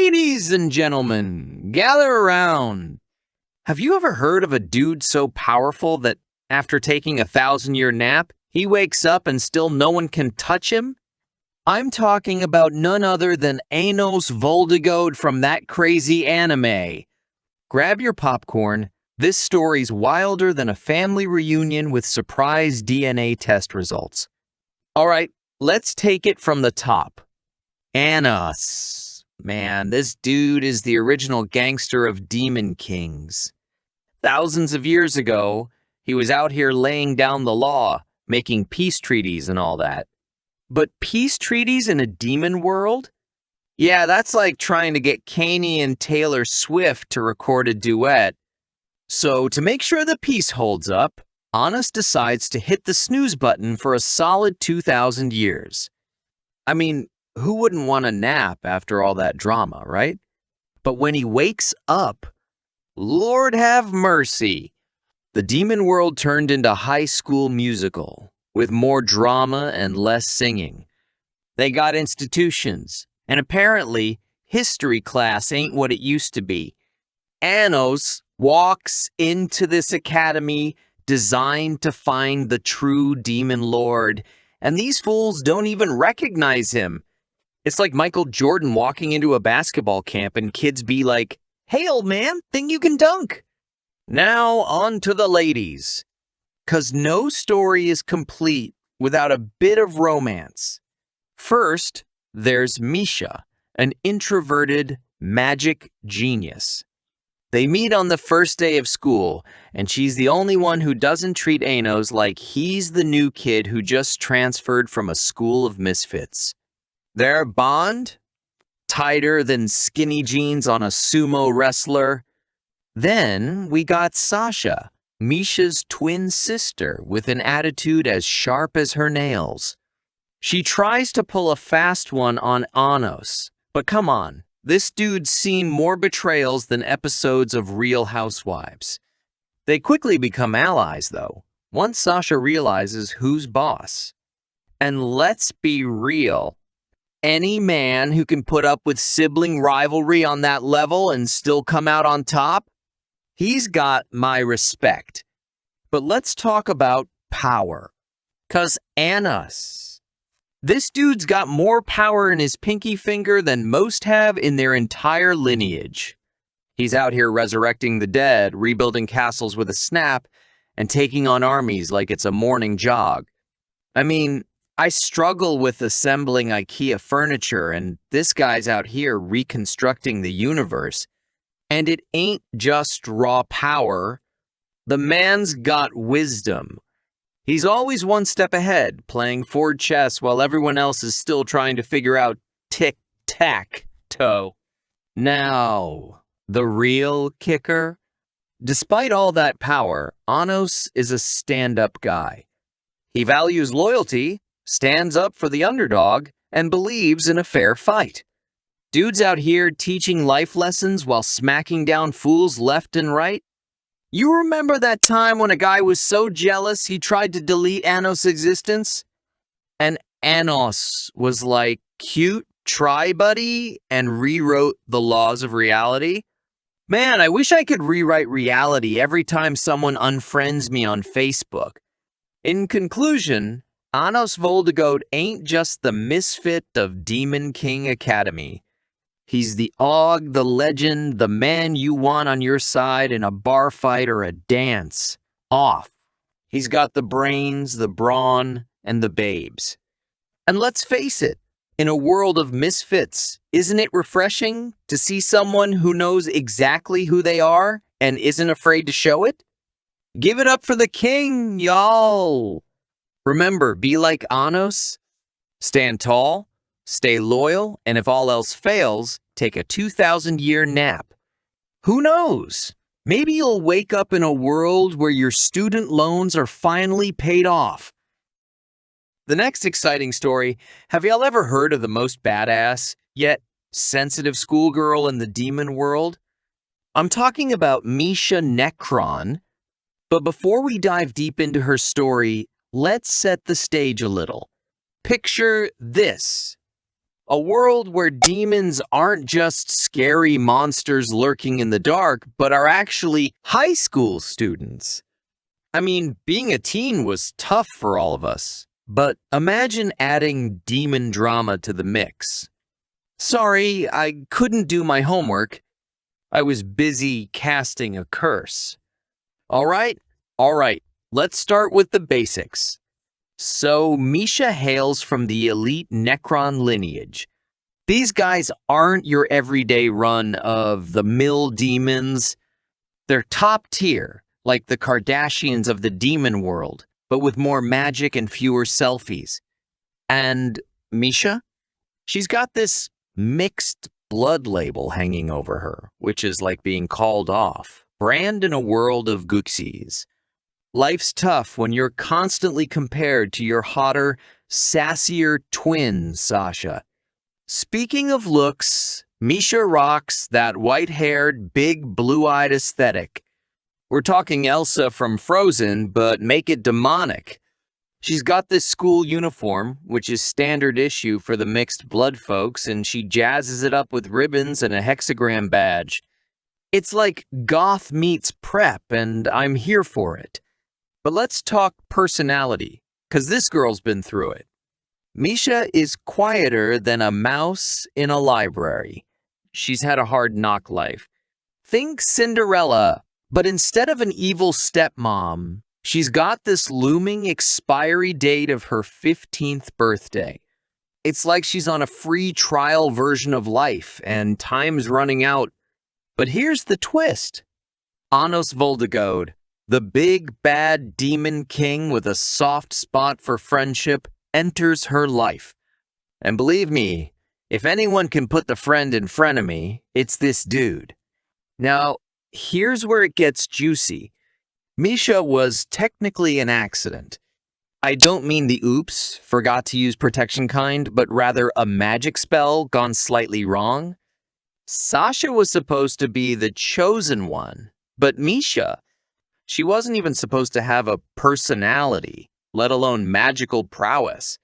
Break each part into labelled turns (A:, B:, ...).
A: Ladies and gentlemen, gather around. Have you ever heard of a dude so powerful that after taking a 1,000-year nap, he wakes up and still no one can touch him? I'm talking about none other than Anos Voldegode from that crazy anime. Grab your popcorn. This story's wilder than a family reunion with surprise DNA test results. All right, let's take it from the top. Anos. Man, this dude is the original gangster of Demon Kings. Thousands of years ago, he was out here laying down the law, making peace treaties and all that. But peace treaties in a demon world? Yeah, that's like trying to get Kanye and Taylor Swift to record a duet. So to make sure the peace holds up, Anos decides to hit the snooze button for a solid 2,000 years. I mean, who wouldn't want a nap after all that drama, right? But when he wakes up, Lord have mercy. The demon world turned into High School Musical, with more drama and less singing. They got institutions, and apparently, history class ain't what it used to be. Anos walks into this academy designed to find the true demon lord, and these fools don't even recognize him. It's like Michael Jordan walking into a basketball camp and kids be like, "Hey, old man, think you can dunk?" Now, on to the ladies. 'Cause no story is complete without a bit of romance. First, there's Misha, an introverted magic genius. They meet on the first day of school, and she's the only one who doesn't treat Anos like he's the new kid who just transferred from a school of misfits. Their bond? Tighter than skinny jeans on a sumo wrestler. Then we got Sasha, Misha's twin sister, with an attitude as sharp as her nails. She tries to pull a fast one on Anos, but come on, this dude's seen more betrayals than episodes of Real Housewives. They quickly become allies, though, once Sasha realizes who's boss. And let's be real. Any man who can put up with sibling rivalry on that level and still come out on top, he's got my respect. But let's talk about power. 'Cause Anos. This dude's got more power in his pinky finger than most have in their entire lineage. He's out here resurrecting the dead, rebuilding castles with a snap, and taking on armies like it's a morning jog. I mean, I struggle with assembling IKEA furniture, and this guy's out here reconstructing the universe. And it ain't just raw power. The man's got wisdom. He's always one step ahead, playing Ford chess while everyone else is still trying to figure out tic-tac-toe. Now, the real kicker? Despite all that power, Anos is a stand-up guy. He values loyalty, stands up for the underdog, and believes in a fair fight. Dude's out here teaching life lessons while smacking down fools left and right. You remember that time when a guy was so jealous he tried to delete Anos' existence? And Anos was like, "Cute, try buddy," and rewrote the laws of reality? Man, I wish I could rewrite reality every time someone unfriends me on Facebook. In conclusion, Anos Voldegode ain't just the misfit of Demon King Academy. He's the Og, the legend, the man you want on your side in a bar fight or a dance. Off. He's got the brains, the brawn, and the babes. And let's face it, in a world of misfits, isn't it refreshing to see someone who knows exactly who they are and isn't afraid to show it? Give it up for the king, y'all! Remember, be like Anos, stand tall, stay loyal, and if all else fails, take a 2,000-year nap. Who knows? Maybe you'll wake up in a world where your student loans are finally paid off. The next exciting story, have y'all ever heard of the most badass, yet sensitive schoolgirl in the demon world? I'm talking about Misha Necron, but before we dive deep into her story, let's set the stage a little. Picture this. A world where demons aren't just scary monsters lurking in the dark, but are actually high school students. I mean, being a teen was tough for all of us, but imagine adding demon drama to the mix. Sorry, I couldn't do my homework. I was busy casting a curse. All right, let's start with the basics. So, Misha hails from the elite Necron lineage. These guys aren't your everyday run of the mill demons. They're top tier, like the Kardashians of the demon world, but with more magic and fewer selfies. And Misha? She's got this mixed blood label hanging over her, which is like being called off. Brand in a world of gooksies. Life's tough when you're constantly compared to your hotter, sassier twin, Sasha. Speaking of looks, Misha rocks that white-haired, big, blue-eyed aesthetic. We're talking Elsa from Frozen, but make it demonic. She's got this school uniform, which is standard issue for the mixed blood folks, and she jazzes it up with ribbons and a hexagram badge. It's like goth meets prep, and I'm here for it. But let's talk personality, because this girl's been through it. Misha is quieter than a mouse in a library. She's had a hard knock life. Think Cinderella, but instead of an evil stepmom, she's got this looming expiry date of her 15th birthday. It's like she's on a free trial version of life, and time's running out. But here's the twist. Anos Voldegode, the big bad demon king with a soft spot for friendship, enters her life. And believe me, if anyone can put the friend in frenemy, it's this dude. Now, here's where it gets juicy. Misha was technically an accident. I don't mean the oops, forgot to use protection kind, but rather a magic spell gone slightly wrong. Sasha was supposed to be the chosen one, but Misha, she wasn't even supposed to have a personality, let alone magical prowess.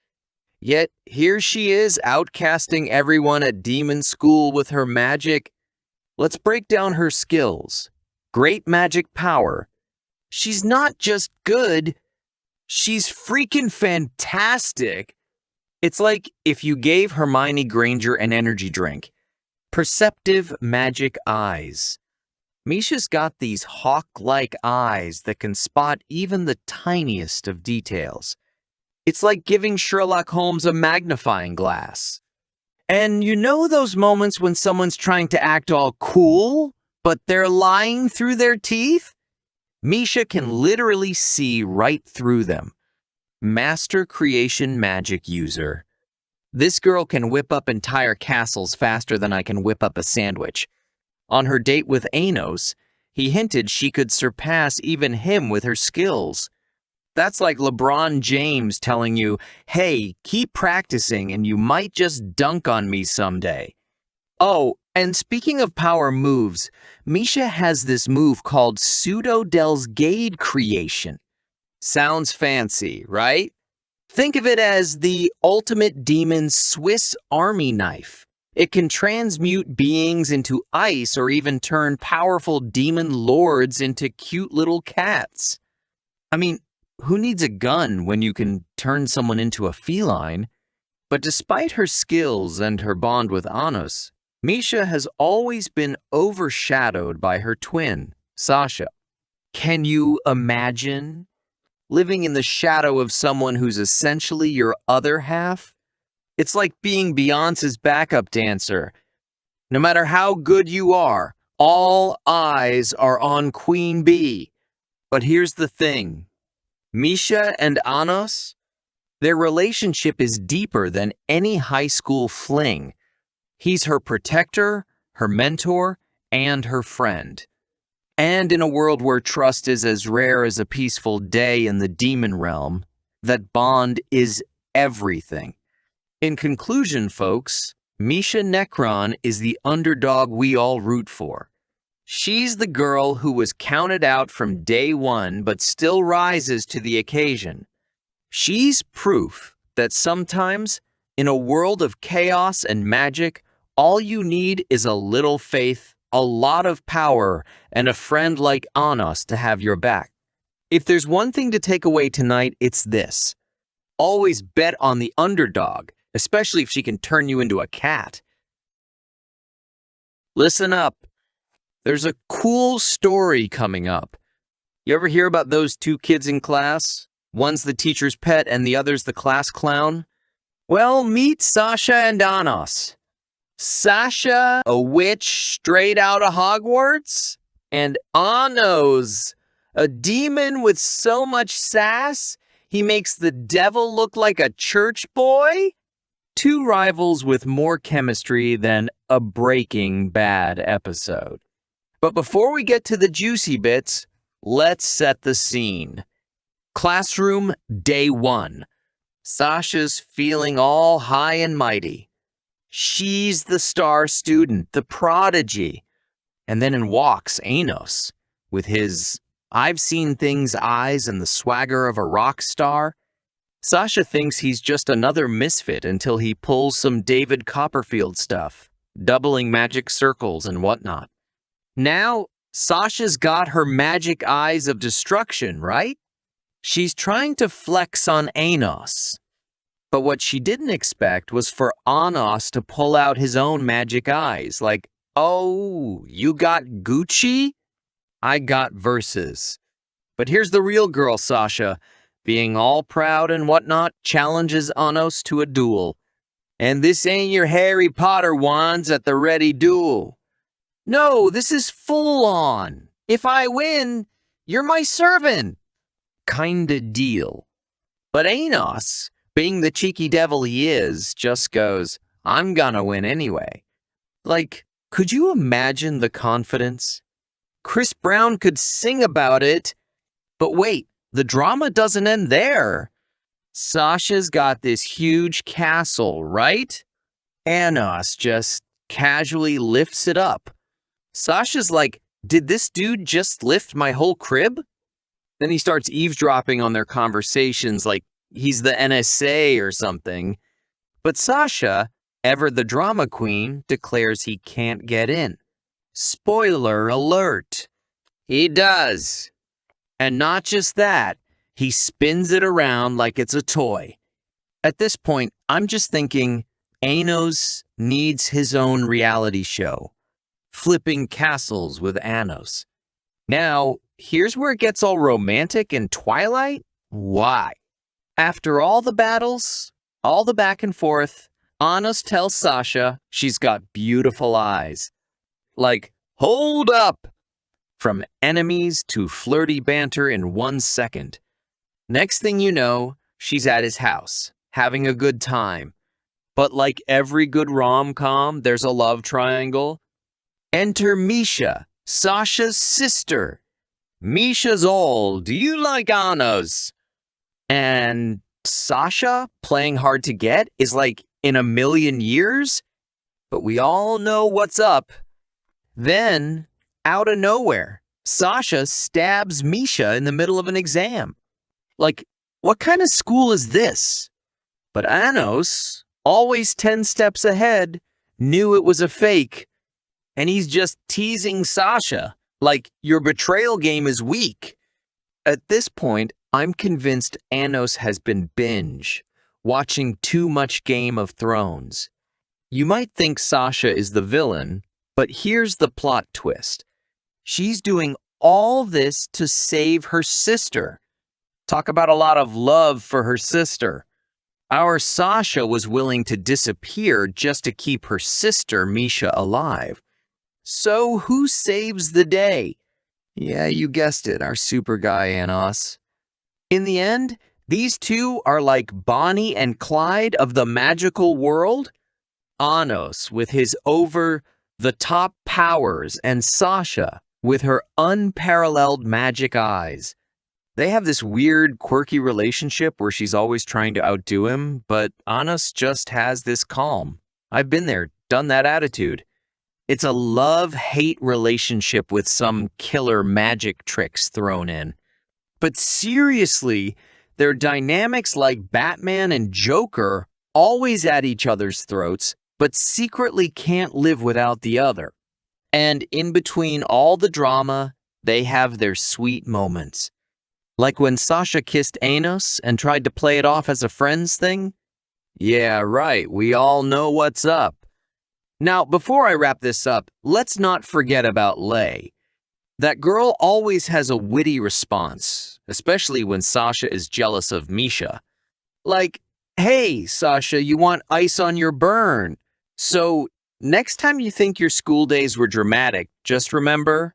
A: Yet here she is outcasting everyone at demon school with her magic. Let's break down her skills. Great magic power. She's not just good, she's freaking fantastic. It's like if you gave Hermione Granger an energy drink. Perceptive magic eyes. Misha's got these hawk-like eyes that can spot even the tiniest of details. It's like giving Sherlock Holmes a magnifying glass. And you know those moments when someone's trying to act all cool, but they're lying through their teeth? Misha can literally see right through them. Master creation magic user. This girl can whip up entire castles faster than I can whip up a sandwich. On her date with Anos, he hinted she could surpass even him with her skills. That's like LeBron James telling you, hey, keep practicing and you might just dunk on me someday. Oh, and speaking of power moves, Misha has this move called Pseudo Delgade Creation. Sounds fancy, right? Think of it as the ultimate demon's Swiss Army knife. It can transmute beings into ice or even turn powerful demon lords into cute little cats. I mean, who needs a gun when you can turn someone into a feline? But despite her skills and her bond with Anos, Misha has always been overshadowed by her twin, Sasha. Can you imagine living in the shadow of someone who's essentially your other half? It's like being Beyonce's backup dancer. No matter how good you are, all eyes are on Queen Bee. But here's the thing. Misha and Anos, their relationship is deeper than any high school fling. He's her protector, her mentor, and her friend. And in a world where trust is as rare as a peaceful day in the demon realm, that bond is everything. In conclusion, folks, Misha Necron is the underdog we all root for. She's the girl who was counted out from day one but still rises to the occasion. She's proof that sometimes In a world of chaos and magic, all you need is a little faith, a lot of power, and a friend like Anos to have your back. If there's one thing to take away tonight, it's this. Always bet on the underdog, especially if she can turn you into a cat. Listen up. There's a cool story coming up. You ever hear about those two kids in class? One's the teacher's pet and the other's the class clown? Well, meet Sasha and Anos. Sasha, a witch straight out of Hogwarts, and Anos, a demon with so much sass, he makes the devil look like a church boy? Two rivals with more chemistry than a Breaking Bad episode. But before we get to the juicy bits, let's set the scene. Classroom, day 1. Sasha's feeling all high and mighty. She's the star student, the prodigy. And then in walks Anos, with his I've seen things eyes and the swagger of a rock star. Sasha thinks he's just another misfit until he pulls some David Copperfield stuff, doubling magic circles and whatnot. Now, Sasha's got her magic eyes of destruction, right? She's trying to flex on Anos. But what she didn't expect was for Anos to pull out his own magic eyes, like, oh, you got Gucci? I got verses. But here's the real girl, Sasha, being all proud and whatnot, challenges Anos to a duel. And this ain't your Harry Potter wands at the ready duel. No, this is full on. If I win, you're my servant. Kinda deal. But Anos, being the cheeky devil he is, just goes, I'm gonna win anyway. Like, could you imagine the confidence? Chris Brown could sing about it. But wait, the drama doesn't end there. Sasha's got this huge castle, right? Anos just casually lifts it up. Sasha's like, did this dude just lift my whole crib? Then he starts eavesdropping on their conversations like he's the NSA or something. But Sasha, ever the drama queen, declares he can't get in. Spoiler alert. He does. And not just that, he spins it around like it's a toy. At this point, I'm just thinking, Anos needs his own reality show. Flipping castles with Anos. Now, here's where it gets all romantic and Twilight. Why? After all the battles, all the back and forth, Anos tells Sasha she's got beautiful eyes. Like, hold up! From enemies to flirty banter in 1 second. Next thing you know, she's at his house, having a good time. But like every good rom-com, there's a love triangle. Enter Misha, Sasha's sister. Misha's all, do you like Anos? And Sasha, playing hard to get, is like in a million years? But we all know what's up. Then, out of nowhere, Sasha stabs Misha in the middle of an exam. Like, what kind of school is this? But Anos, always 10 steps ahead, knew it was a fake. And he's just teasing Sasha, like your betrayal game is weak. At this point, I'm convinced Anos has been binge, watching too much Game of Thrones. You might think Sasha is the villain, but here's the plot twist. She's doing all this to save her sister. Talk about a lot of love for her sister. Our Sasha was willing to disappear just to keep her sister, Misha, alive. So who saves the day? Yeah, you guessed it, our super guy Anos. In the end, these two are like Bonnie and Clyde of the magical world. Anos with his over-the-top powers and Sasha with her unparalleled magic eyes. They have this weird, quirky relationship where she's always trying to outdo him, but Anos just has this calm. I've been there, done that attitude. It's a love-hate relationship with some killer magic tricks thrown in. But seriously, their dynamics like Batman and Joker always at each other's throats, but secretly can't live without the other. And in between all the drama, they have their sweet moments. Like when Sasha kissed Anos and tried to play it off as a friends thing? Yeah, right, we all know what's up. Now, before I wrap this up, let's not forget about Lei. That girl always has a witty response, especially when Sasha is jealous of Misha. Like, hey, Sasha, you want ice on your burn. So, next time you think your school days were dramatic, just remember,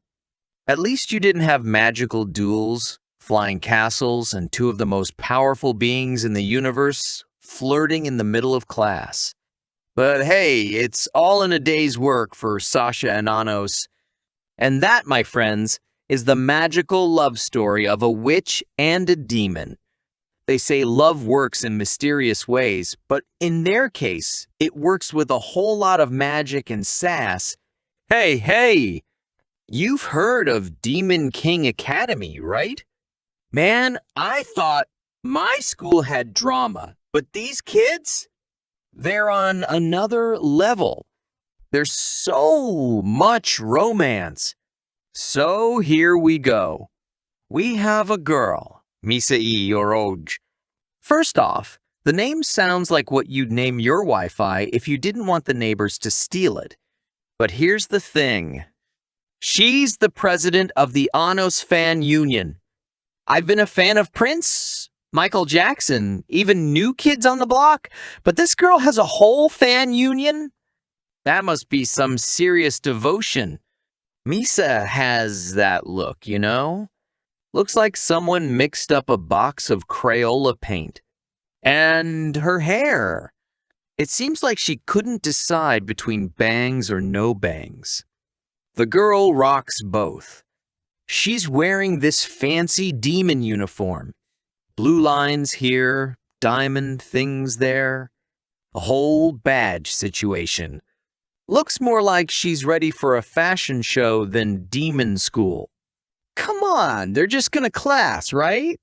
A: at least you didn't have magical duels, flying castles, and two of the most powerful beings in the universe flirting in the middle of class. But hey, it's all in a day's work for Sasha and Anos. And that, my friends, is the magical love story of a witch and a demon. They say love works in mysterious ways, but in their case, it works with a whole lot of magic and sass. Hey, you've heard of Demon King Academy, right? Man, I thought my school had drama, but these kids? They're on another level. There's so much romance. So here we go. We have a girl, Misai Yoroj. First off, the name sounds like what you'd name your Wi-Fi if you didn't want the neighbors to steal it. But here's the thing. She's the president of the Anos Fan Union. I've been a fan of Prince, Michael Jackson, even New Kids on the Block, but this girl has a whole fan union? That must be some serious devotion. Misa has that look, you know? Looks like someone mixed up a box of Crayola paint. And her hair. It seems like she couldn't decide between bangs or no bangs. The girl rocks both. She's wearing this fancy demon uniform. Blue lines here, diamond things there. A whole badge situation. Looks more like she's ready for a fashion show than demon school. Come on, they're just gonna class, right?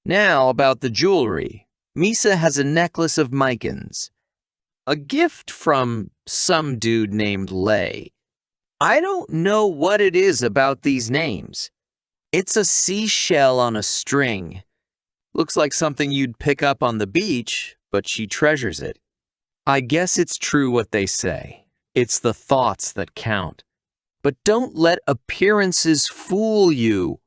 A: Now about the jewelry. Misa has a necklace of Mycans. A gift from some dude named Lei. I don't know what it is about these names. It's a seashell on a string. Looks like something you'd pick up on the beach, but she treasures it. I guess it's true what they say. It's the thoughts that count. But don't let appearances fool you.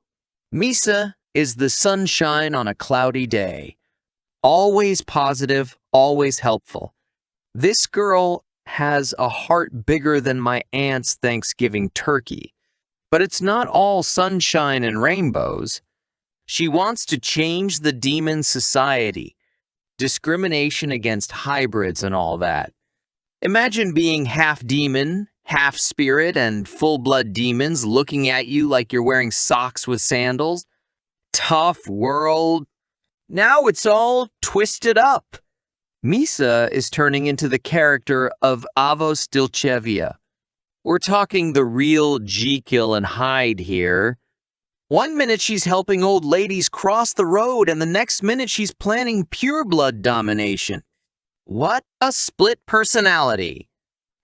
A: Misa is the sunshine on a cloudy day. Always positive, always helpful. This girl has a heart bigger than my aunt's Thanksgiving turkey. But it's not all sunshine and rainbows. She wants to change the demon society. Discrimination against hybrids and all that. Imagine being half demon, half spirit, and full-blood demons looking at you like you're wearing socks with sandals. Tough world. Now it's all twisted up. Misa is turning into the character of Avos Dilchevia. We're talking the real Jekyll and Hyde here. One minute she's helping old ladies cross the road, and the next minute she's planning pureblood domination. What a split personality.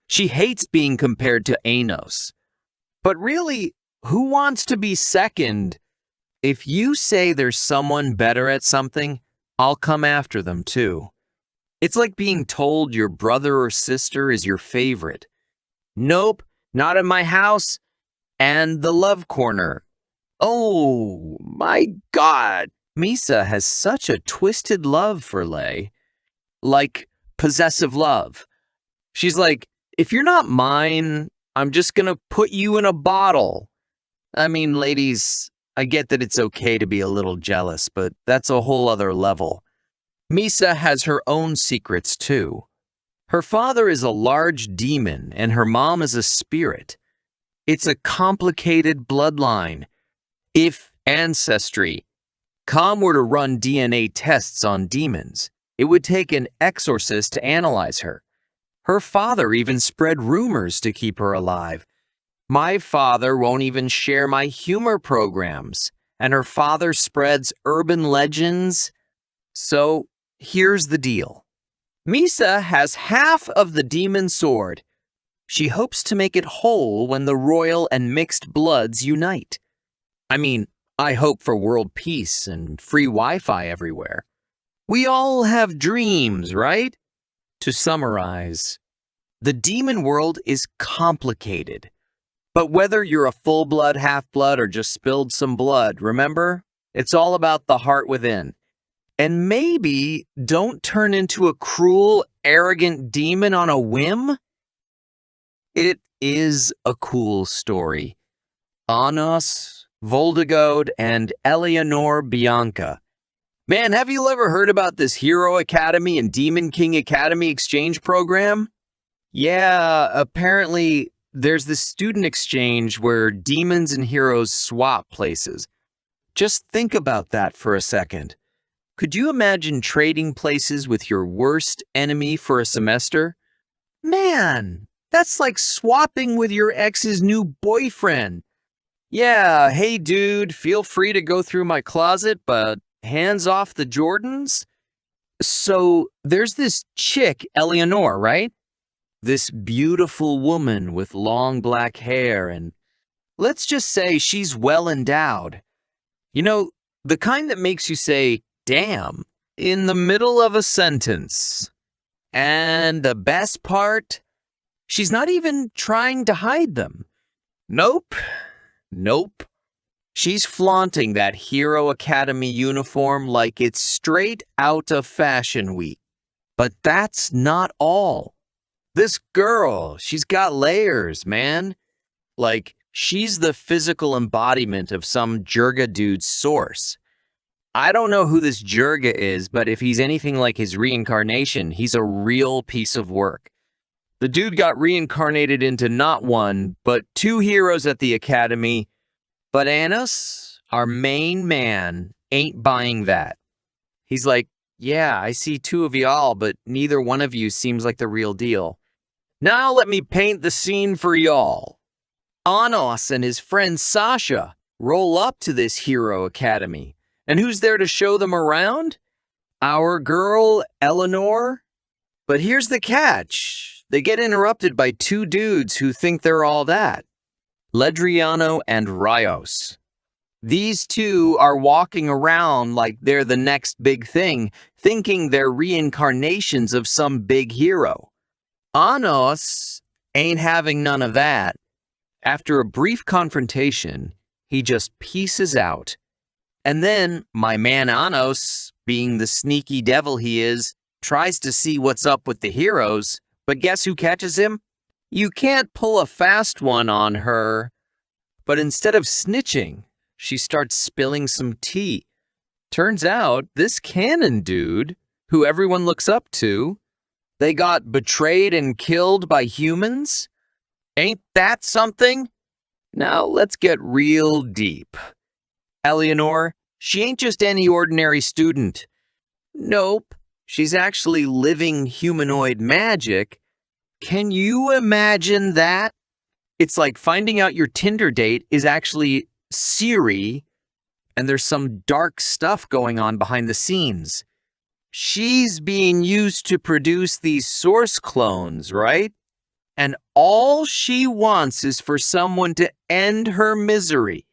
A: She hates being compared to Anos. But really, who wants to be second? If you say there's someone better at something, I'll come after them too. It's like being told your brother or sister is your favorite. Nope, not in my house. And the love corner. Oh my God. Misa has such a twisted love for Lei. Like possessive love. She's like, if you're not mine, I'm just gonna put you in a bottle. I mean, ladies, I get that it's okay to be a little jealous, but that's a whole other level. Misa has her own secrets too. Her father is a large demon and her mom is a spirit. It's a complicated bloodline. If ancestry, Com were to run DNA tests on demons, it would take an exorcist to analyze her. Her father even spread rumors to keep her alive. My father won't even share my humor programs, and her father spreads urban legends. So here's the deal. Misa has half of the demon sword. She hopes to make it whole when the royal and mixed bloods unite. I mean, I hope for world peace and free Wi-Fi everywhere. We all have dreams, right? To summarize, the demon world is complicated. But whether you're a full-blood, half-blood, or just spilled some blood, remember? It's all about the heart within. And maybe don't turn into a cruel, arrogant demon on a whim. It is a cool story. Anos, Voldegode, and Eleanor Bianca. Man, have you ever heard about this Hero Academy and Demon King Academy exchange program? Yeah, apparently there's this student exchange where demons and heroes swap places. Just think about that for a second. Could you imagine trading places with your worst enemy for a semester? Man, that's like swapping with your ex's new boyfriend. Yeah, hey dude, feel free to go through my closet, but hands off the Jordans? So there's this chick, Eleanor, right? This beautiful woman with long black hair, and let's just say she's well endowed. You know, the kind that makes you say, damn, in the middle of a sentence. And the best part, she's not even trying to hide them. Nope. She's flaunting that Hero Academy uniform like it's straight out of Fashion Week. But that's not all. This girl, she's got layers, man. Like, she's the physical embodiment of some Jirga dude's source. I don't know who this Jirga is, but if he's anything like his reincarnation, he's a real piece of work. The dude got reincarnated into not one, but two heroes at the academy. But Anos, our main man, ain't buying that. He's like, yeah, I see two of y'all, but neither one of you seems like the real deal. Now let me paint the scene for y'all. Anos and his friend Sasha roll up to this Hero Academy. And who's there to show them around? Our girl, Eleanor. But here's the catch. They get interrupted by two dudes who think they're all that. Ledriano and Rios. These two are walking around like they're the next big thing, thinking they're reincarnations of some big hero. Anos ain't having none of that. After a brief confrontation, he just pieces out. And then my man Anos, being the sneaky devil he is, tries to see what's up with the heroes, but guess who catches him? You can't pull a fast one on her. But instead of snitching, she starts spilling some tea. Turns out this Kanon dude, who everyone looks up to, they got betrayed and killed by humans? Ain't that something? Now let's get real deep. Eleanor, she ain't just any ordinary student. Nope, she's actually living humanoid magic. Can you imagine that? It's like finding out your Tinder date is actually Siri, and there's some dark stuff going on behind the scenes. She's being used to produce these source clones, right? And all she wants is for someone to end her misery.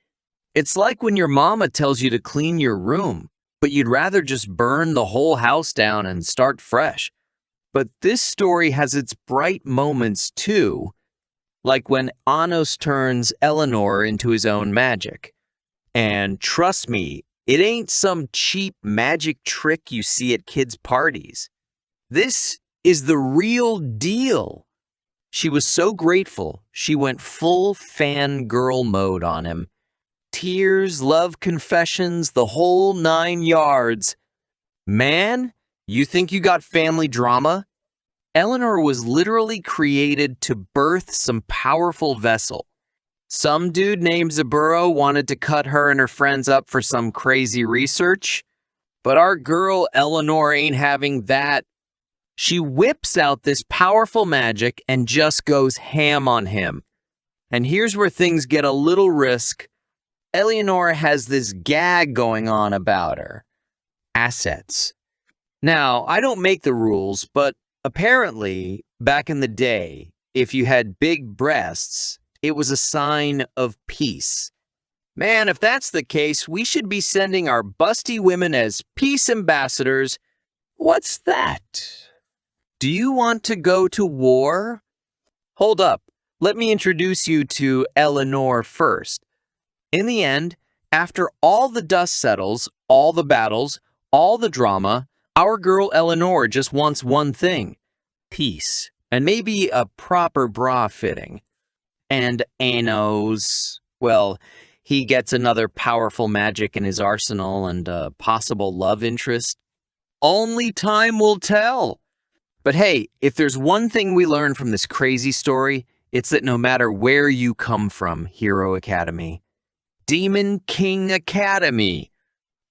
A: It's like when your mama tells you to clean your room, but you'd rather just burn the whole house down and start fresh. But this story has its bright moments too, like when Anos turns Eleanor into his own magic. And trust me, it ain't some cheap magic trick you see at kids' parties. This is the real deal. She was so grateful, she went full fangirl mode on him. Tears, love confessions, the whole 9 yards. Man, you think you got family drama? Eleanor was literally created to birth some powerful vessel. Some dude named Zaburo wanted to cut her and her friends up for some crazy research, but our girl Eleanor ain't having that. She whips out this powerful magic and just goes ham on him. And here's where things get a little risk. Eleanor has this gag going on about her. Assets. Now, I don't make the rules, but apparently, back in the day, if you had big breasts, it was a sign of peace. Man, if that's the case, we should be sending our busty women as peace ambassadors. What's that? Do you want to go to war? Hold up. Let me introduce you to Eleanor first. In the end, after all the dust settles, all the battles, all the drama, our girl Eleanor just wants one thing: peace, and maybe a proper bra fitting. And Anos, well, he gets another powerful magic in his arsenal and a possible love interest. Only time will tell. But hey, if there's one thing we learn from this crazy story, it's that no matter where you come from, Hero Academy, Demon King Academy,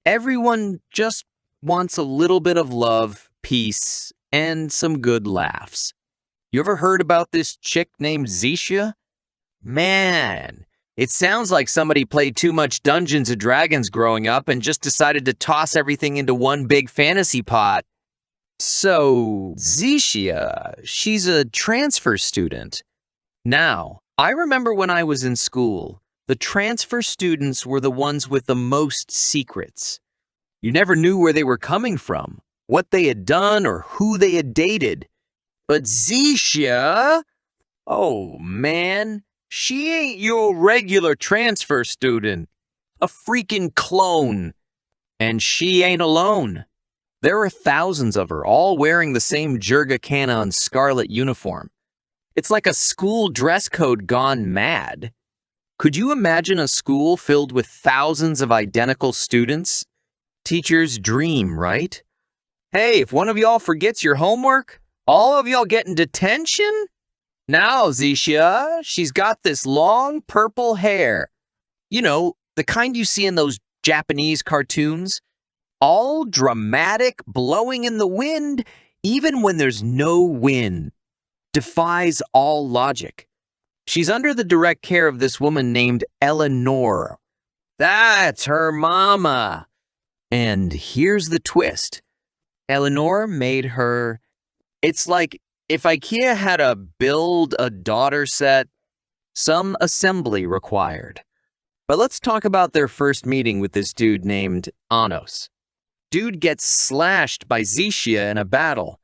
A: everyone just wants a little bit of love, peace, and some good laughs. You ever heard about this chick named Zisha? Man, it sounds like somebody played too much Dungeons & Dragons growing up and just decided to toss everything into one big fantasy pot. So, Zisha, she's a transfer student. Now, I remember when I was in school, the transfer students were the ones with the most secrets. You never knew where they were coming from, what they had done, or who they had dated. But Zisha, oh man, she ain't your regular transfer student. A freaking clone. And she ain't alone. There are thousands of her, all wearing the same Jirga Kanon scarlet uniform. It's like a school dress code gone mad. Could you imagine a school filled with thousands of identical students? Teacher's dream, right? Hey, if one of y'all forgets your homework, all of y'all get in detention? Now, Zisha, she's got this long purple hair. You know, the kind you see in those Japanese cartoons. All dramatic, blowing in the wind, even when there's no wind. Defies all logic. She's under the direct care of this woman named Eleanor. That's her mama. And here's the twist. Eleanor made her... It's like if IKEA had a build a daughter set, some assembly required. But let's talk about their first meeting with this dude named Anos. Dude gets slashed by Zisha in a battle.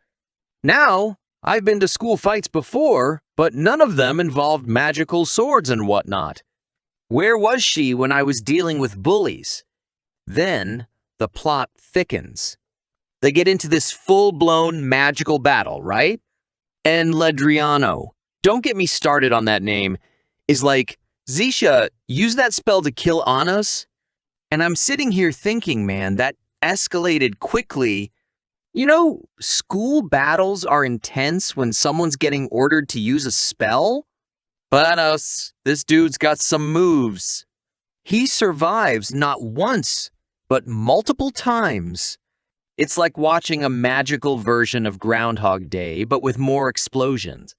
A: Now, I've been to school fights before, but none of them involved magical swords and whatnot. Where was she when I was dealing with bullies? Then, the plot thickens. They get into this full-blown magical battle, right? And Ledriano, don't get me started on that name, is like, Zisha, use that spell to kill Anos? And I'm sitting here thinking, man, that escalated quickly. You know, school battles are intense when someone's getting ordered to use a spell. But this dude's got some moves. He survives not once, but multiple times. It's like watching a magical version of Groundhog Day, but with more explosions.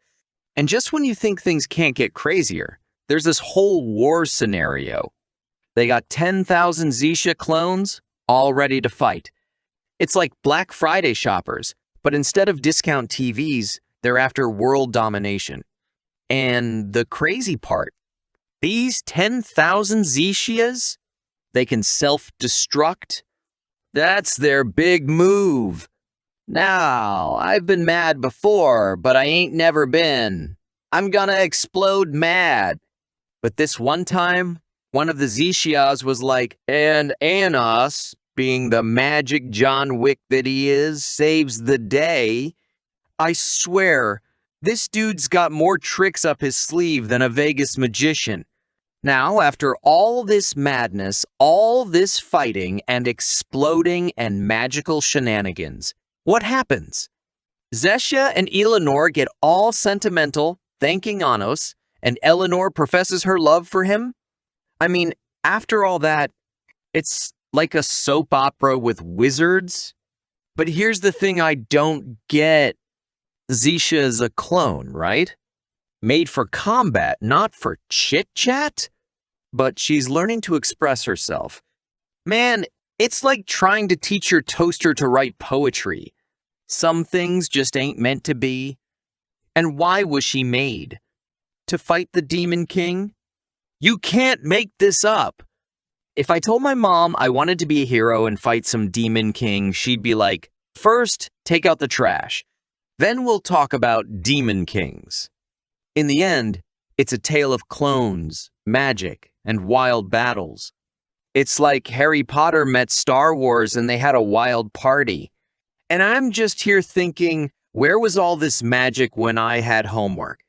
A: And just when you think things can't get crazier, there's this whole war scenario. They got 10,000 Zisha clones, all ready to fight. It's like Black Friday shoppers, but instead of discount TVs, they're after world domination. And the crazy part, these 10,000 Zishias, they can self-destruct. That's their big move. Now, I've been mad before, but I ain't never been. I'm gonna explode mad. But this one time, one of the Zishias was like, and Anos, being the magic John Wick that he is, saves the day. I swear, this dude's got more tricks up his sleeve than a Vegas magician. Now, after all this madness, all this fighting and exploding and magical shenanigans, what happens? Zesha and Eleanor get all sentimental, thanking Anos, and Eleanor professes her love for him? I mean, after all that, it's like a soap opera with wizards. But here's the thing I don't get. Zisha is a clone, right? Made for combat, not for chit-chat? But she's learning to express herself. Man, it's like trying to teach your toaster to write poetry. Some things just ain't meant to be. And why was she made? To fight the Demon King? You can't make this up. If I told my mom I wanted to be a hero and fight some Demon King, she'd be like, first, take out the trash. Then we'll talk about Demon Kings. In the end, it's a tale of clones, magic, and wild battles. It's like Harry Potter met Star Wars and they had a wild party. And I'm just here thinking, where was all this magic when I had homework?